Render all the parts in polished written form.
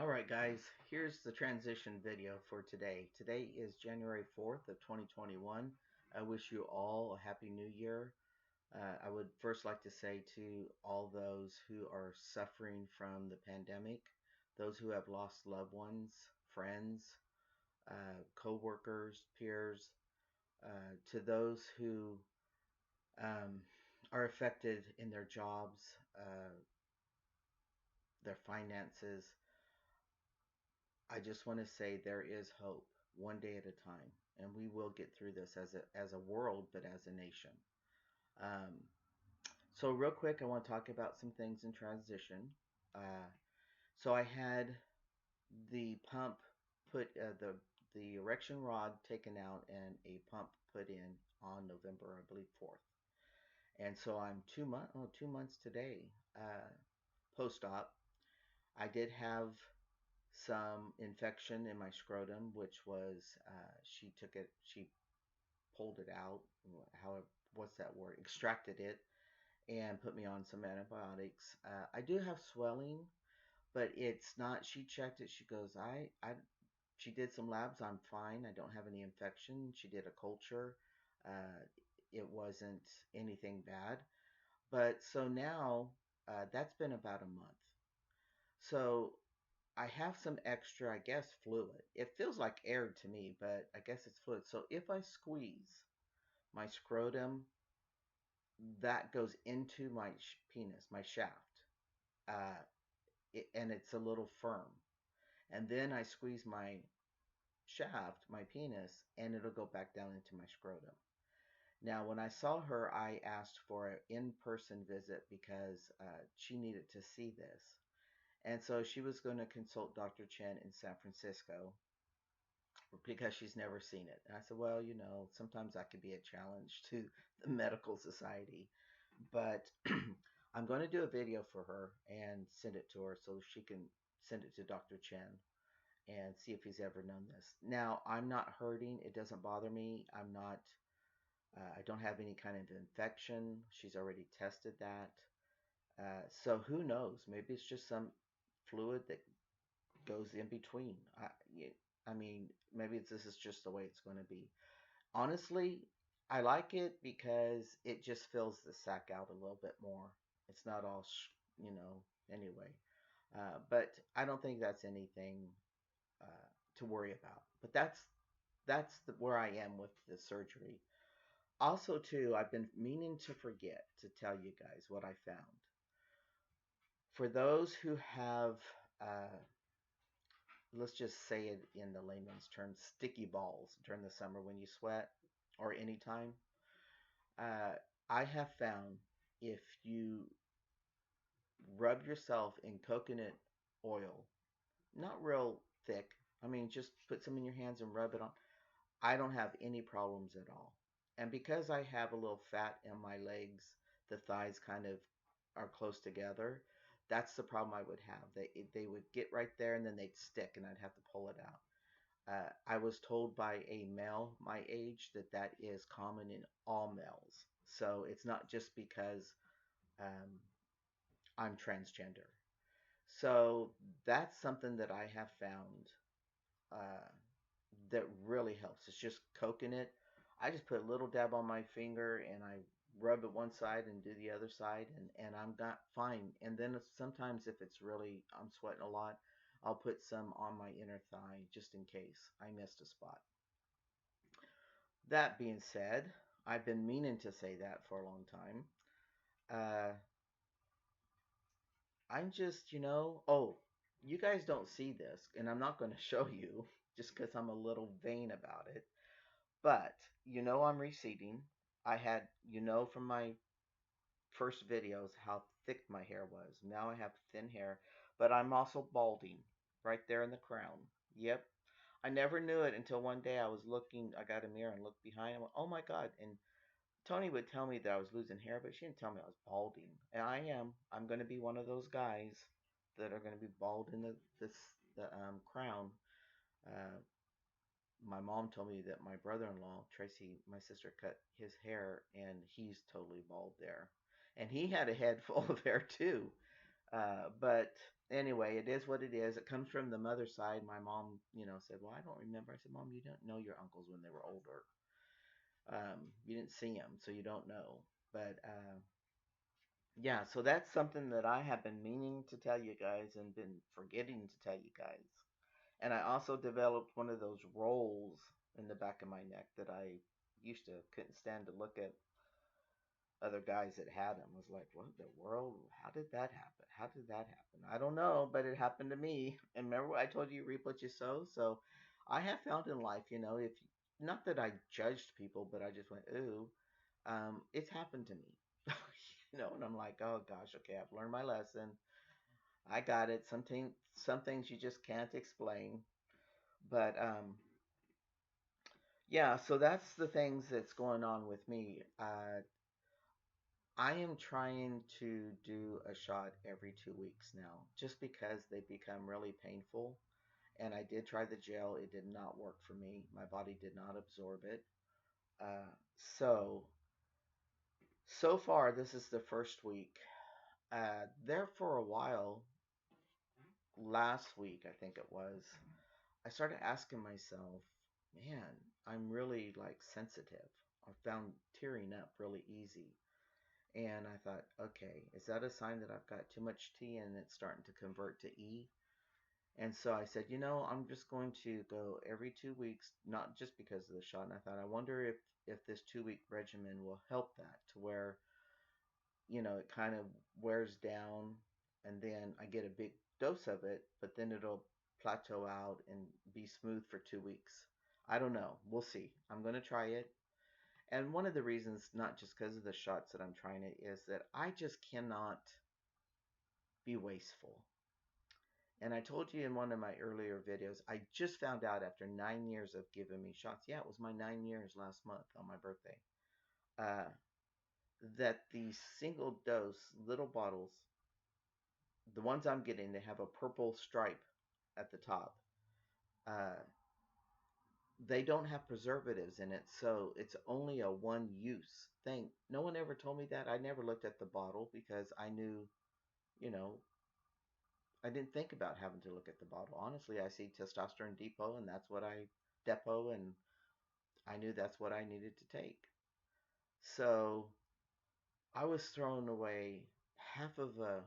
Alright guys, here's the transition video for today. Today is January 4th of 2021. I wish you all a happy new year. I would first like to say to all those who are suffering from the pandemic, those who have lost loved ones, friends, co-workers, peers, to those who um, are affected in their jobs, their finances, I just want to say there is hope, one day at a time, and we will get through this as a world, but as a nation. Um, so real quick, I want to talk about some things in transition. Uh, so I had the pump put the erection rod taken out and a pump put in on November, I believe, 4th. And so I'm 2 months today post-op. I did have some infection in my scrotum, which was she pulled it out, how what's that word, extracted it, and put me on some antibiotics. I do have swelling, but it's not. She checked it. She goes, she did some labs. I'm fine. I don't have any infection. She did a culture. Uh, it wasn't anything bad. But so now that's been about a month. So I have some extra, I guess, fluid. It feels like air to me, but I guess it's fluid. So if I squeeze my scrotum, that goes into my penis, my shaft, uh, and it's a little firm. And then I squeeze my shaft, my penis, and it'll go back down into my scrotum. Now, when I saw her, I asked for an in-person visit because she needed to see this. And so she was going to consult Dr. Chen in San Francisco because she's never seen it. And I said, well, sometimes that could be a challenge to the medical society, but I'm going to do a video for her and send it to her so she can send it to Dr. Chen and see if he's ever known this. Now, I'm not hurting. It doesn't bother me. I don't have any kind of infection. She's already tested that. So who knows? Maybe it's just some fluid that goes in between. I mean, maybe this is just the way it's going to be. Honestly, I like it because it just fills the sack out a little bit more. It's not all, anyway. But I don't think that's anything to worry about. But where I am with the surgery. Also, too, I've been meaning to forget to tell you guys what I found. For those who have let's just say it in the layman's terms, sticky balls during the summer when you sweat or anytime. Uh, I have found if you rub yourself in coconut oil, not real thick, I mean, just put some in your hands and rub it on. I don't have any problems at all. And because I have a little fat in my legs, the thighs kind of are close together. That's the problem I would have. They would get right there and then they'd stick and I'd have to pull it out. I was told by a male my age that that is common in all males. So it's not just because um, I'm transgender. So that's something that I have found uh, that really helps. It's just coconut. I just put a little dab on my finger and I rub it one side and do the other side, and I'm not fine. And then sometimes if it's really, I'm sweating a lot, I'll put some on my inner thigh just in case I missed a spot. That being said, I've been meaning to say that for a long time. Uh, I'm just, oh, you guys don't see this, and I'm not going to show you just because I'm a little vain about it. But I'm receding. I had, from my first videos how thick my hair was. Now I have thin hair, but I'm also balding right there in the crown. Yep. I never knew it until one day I was looking, I got a mirror and looked behind and went, oh my God. And Tony would tell me that I was losing hair, but she didn't tell me I was balding. And I am. I'm going to be one of those guys that are going to be bald in the crown. Uh, my mom told me that my brother-in-law, Tracy, my sister, cut his hair and he's totally bald there. And he had a head full of hair too. But Anyway, it is what it is. It comes from the mother side. My mom, said, "Well, I don't remember." I said, "Mom, you don't know your uncles when they were older. You didn't see them, so you don't know." But yeah, so that's something that I have been meaning to tell you guys and been forgetting to tell you guys. And I also developed one of those rolls in the back of my neck that I used to couldn't stand to look at other guys that had them. I was like, what in the world? How did that happen? How did that happen? I don't know, but it happened to me. And remember what I told you, reap what you sow? So I have found in life, if not that I judged people, but I just went, ooh, it's happened to me. And I'm like, oh gosh, okay, I've learned my lesson. I got it. Some things you just can't explain. But yeah, so that's the things that's going on with me. I am trying to do a shot every 2 weeks now, just because they become really painful. And I did try the gel; it did not work for me. My body did not absorb it. Uh, so so far, this is the first week. There for a while, last week I think it was, I started asking myself, man, I'm really like sensitive. I found tearing up really easy. And I thought, okay, is that a sign that I've got too much T and it's starting to convert to E? And so I said, I'm just going to go every 2 weeks, not just because of the shot. And I thought, I wonder if this 2 week regimen will help that to where, it kind of wears down and then I get a big dose of it, but then it'll plateau out and be smooth for 2 weeks. I don't know. We'll see. I'm going to try it. And one of the reasons, not just because of the shots that I'm trying it, is that I just cannot be wasteful. And I told you in one of my earlier videos, I just found out after 9 years of giving me shots. Yeah, it was my 9 years last month on my birthday. Uh, that the single dose little bottles, the ones I'm getting, they have a purple stripe at the top. Uh, they don't have preservatives in it, so it's only a one use thing. No one ever told me that. I never looked at the bottle because I knew, you know, I didn't think about having to look at the bottle. Honestly, I see testosterone depot, and that's what I depot, and I knew that's what I needed to take. So I was throwing away half of a,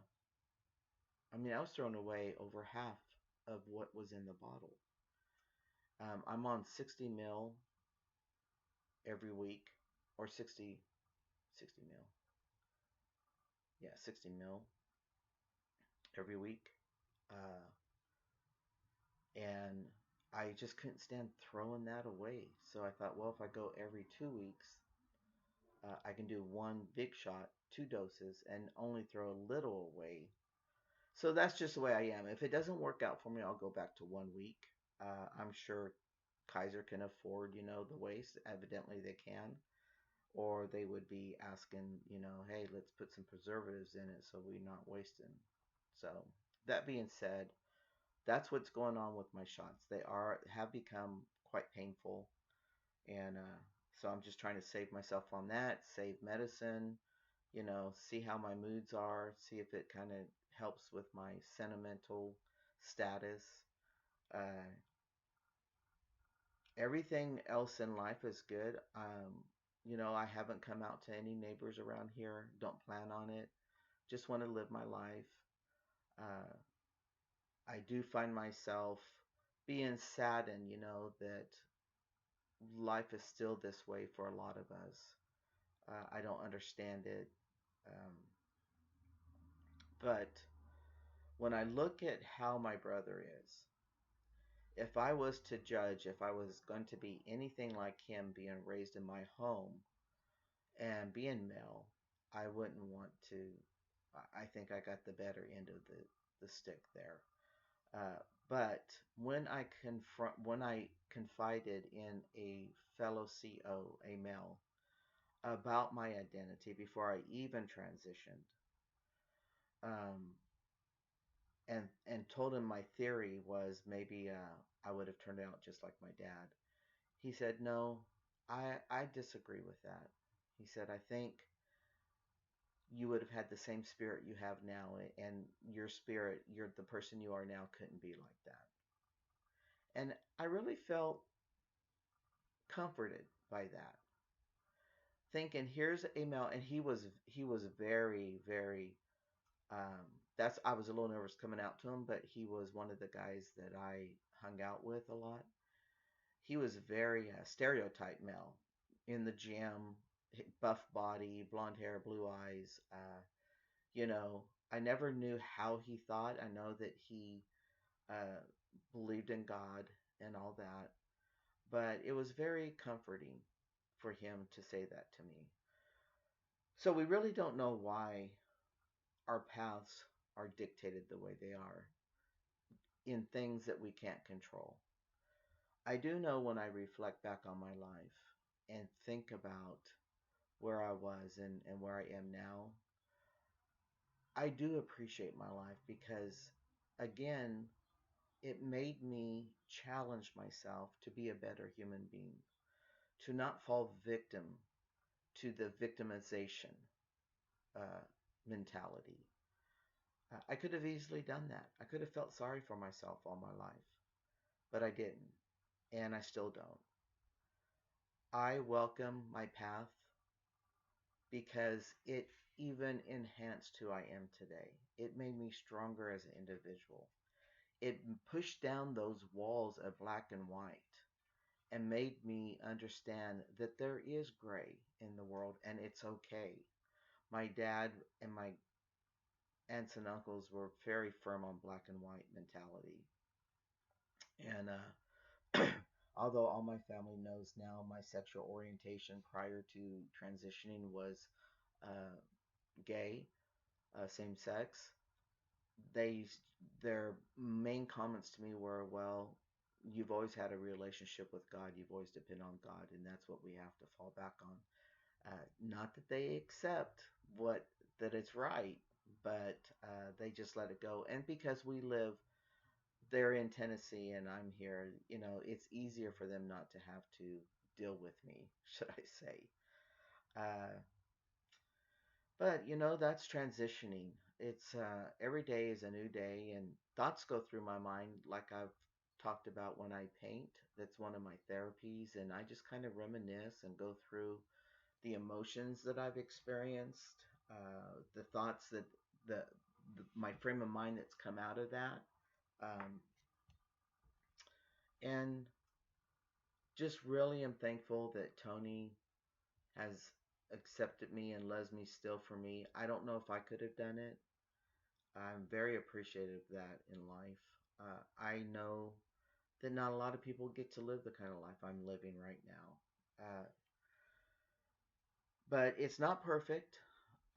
I was throwing away over half of what was in the bottle. I'm on 60 mil every week, or 60 mil. Yeah, 60 mil every week. Uh, and I just couldn't stand throwing that away. So I thought, well, if I go every 2 weeks, I can do one big shot, 2 doses, and only throw a little away. So that's just the way I am. If it doesn't work out for me, I'll go back to 1 week. I'm sure Kaiser can afford, the waste. Evidently, they can. Or they would be asking, hey, let's put some preservatives in it so we're not wasting. So that being said, that's what's going on with my shots. They have become quite painful, and so I'm just trying to save myself on that, save medicine, see how my moods are, see if it kind of helps with my sentimental status. Uh, Everything else in life is good. I haven't come out to any neighbors around here. Don't plan on it. Just want to live my life. Uh, I do find myself being saddened, that life is still this way for a lot of us. I don't understand it. Um, but when I look at how my brother is, if I was to judge, if I was going to be anything like him being raised in my home and being male, I wouldn't want to. I think I got the better end of the stick there. But when I confided in a fellow CO, a male, about my identity before I even transitioned, um, and told him my theory was maybe I would have turned out just like my dad. He said, "No, I disagree with that." He said, "I think you would have had the same spirit you have now, and your spirit, you're the person you are now, couldn't be like that. And I really felt comforted by that, thinking here's a male, and he was very very. That's I was a little nervous coming out to him, but he was one of the guys that I hung out with a lot. He was very stereotype male in the gym, buff body, blonde hair, blue eyes. I never knew how he thought. I know that he uh, believed in God and all that, but it was very comforting for him to say that to me. So we really don't know why our paths are dictated the way they are in things that we can't control. I do know when I reflect back on my life and think about where I was and where I am now, I do appreciate my life because, again, it made me challenge myself to be a better human being, to not fall victim to the victimization uh, mentality. I could have easily done that. I could have felt sorry for myself all my life, but I didn't, and I still don't. I welcome my path because it even enhanced who I am today. It made me stronger as an individual. It pushed down those walls of black and white and made me understand that there is gray in the world and it's okay. My dad and my aunts and uncles were very firm on black and white mentality. And although all my family knows now my sexual orientation prior to transitioning was uh, gay, same sex, they their main comments to me were, well, you've always had a relationship with God, you've always depended on God, and that's what we have to fall back on. Not that they accept what that it's right, but they just let it go. And because we live, they're in Tennessee and I'm here, it's easier for them not to have to deal with me, should I say. Uh, but that's transitioning. It's every day is a new day, and thoughts go through my mind, like I've talked about when I paint. That's one of my therapies, and I just kind of reminisce and go through the emotions that I've experienced, the thoughts that the, my frame of mind that's come out of that, um, and just really am thankful that Tony has accepted me and loves me still for me. I don't know if I could have done it. I'm very appreciative of that in life. I know that not a lot of people get to live the kind of life I'm living right now. But it's not perfect.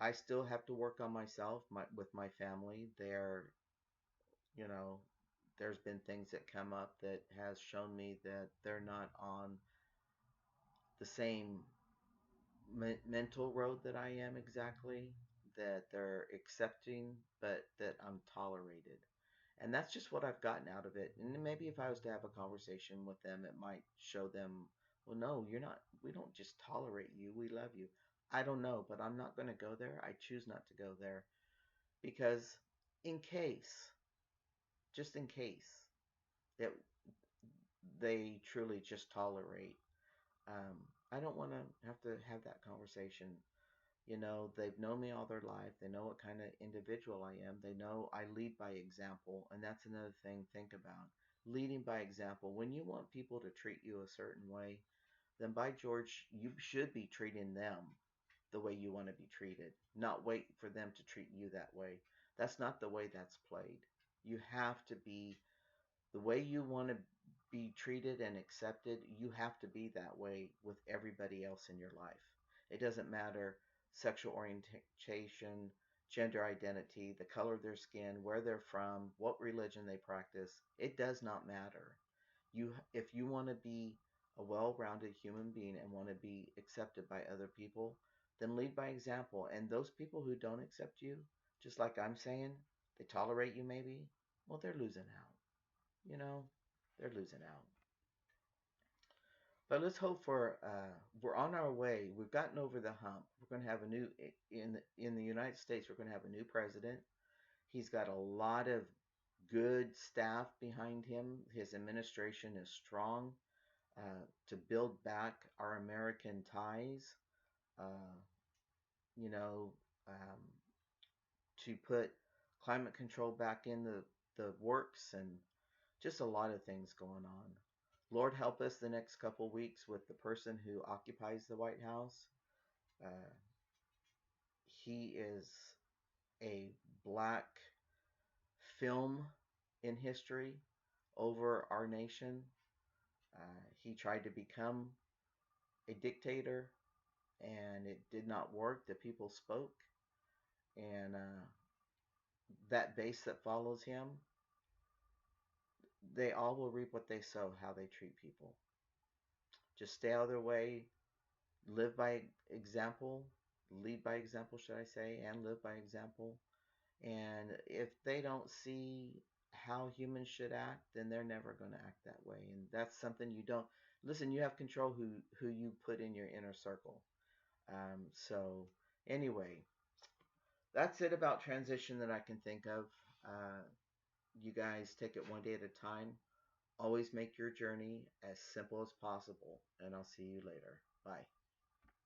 I still have to work on myself, with my family. You know, there's been things that come up that has shown me that they're not on the same mental road that I am exactly, that they're accepting, but that I'm tolerated. And that's just what I've gotten out of it. And maybe if I was to have a conversation with them, it might show them, well, no, you're not, we don't just tolerate you, we love you. I don't know, but I'm not going to go there. I choose not to go there because, in case, just in case, that they truly just tolerate, I don't want to have that conversation. They've known me all their life. They know what kind of individual I am. They know I lead by example. And that's another thing, think about leading by example. When you want people to treat you a certain way, then by George, you should be treating them the way you want to be treated, not wait for them to treat you that way. That's not the way that's played. You have to be the way you want to be treated and accepted. You have to be that way with everybody else in your life. It doesn't matter sexual orientation, gender identity, the color of their skin, where they're from, what religion they practice. It does not matter. If you want to be a well-rounded human being and want to be accepted by other people, then lead by example. And those people who don't accept you, just like I'm saying, they tolerate you maybe, well, they're losing out. You know, they're losing out. But let's hope for. We're on our way. We've gotten over the hump. We're going to have a new in the United States. We're going to have a new president. He's got a lot of good staff behind him. His administration is strong to build back our American ties. Uh, you know, um, to put climate control back in the works, and just a lot of things going on. Lord help us the next couple weeks with the person who occupies the White House. Uh, he is a black film in history over our nation. He tried to become a dictator, and it did not work. The people spoke, and that base that follows him, they all will reap what they sow, how they treat people. Just stay out of their way, live by example, lead by example, should I say, and live by example. And if they don't see how humans should act, then they're never going to act that way. And that's something you don't listen. You have control who you put in your inner circle. So anyway, that's it about transition that I can think of. Uh, you guys take it one day at a time. Always make your journey as simple as possible, and I'll see you later. Bye.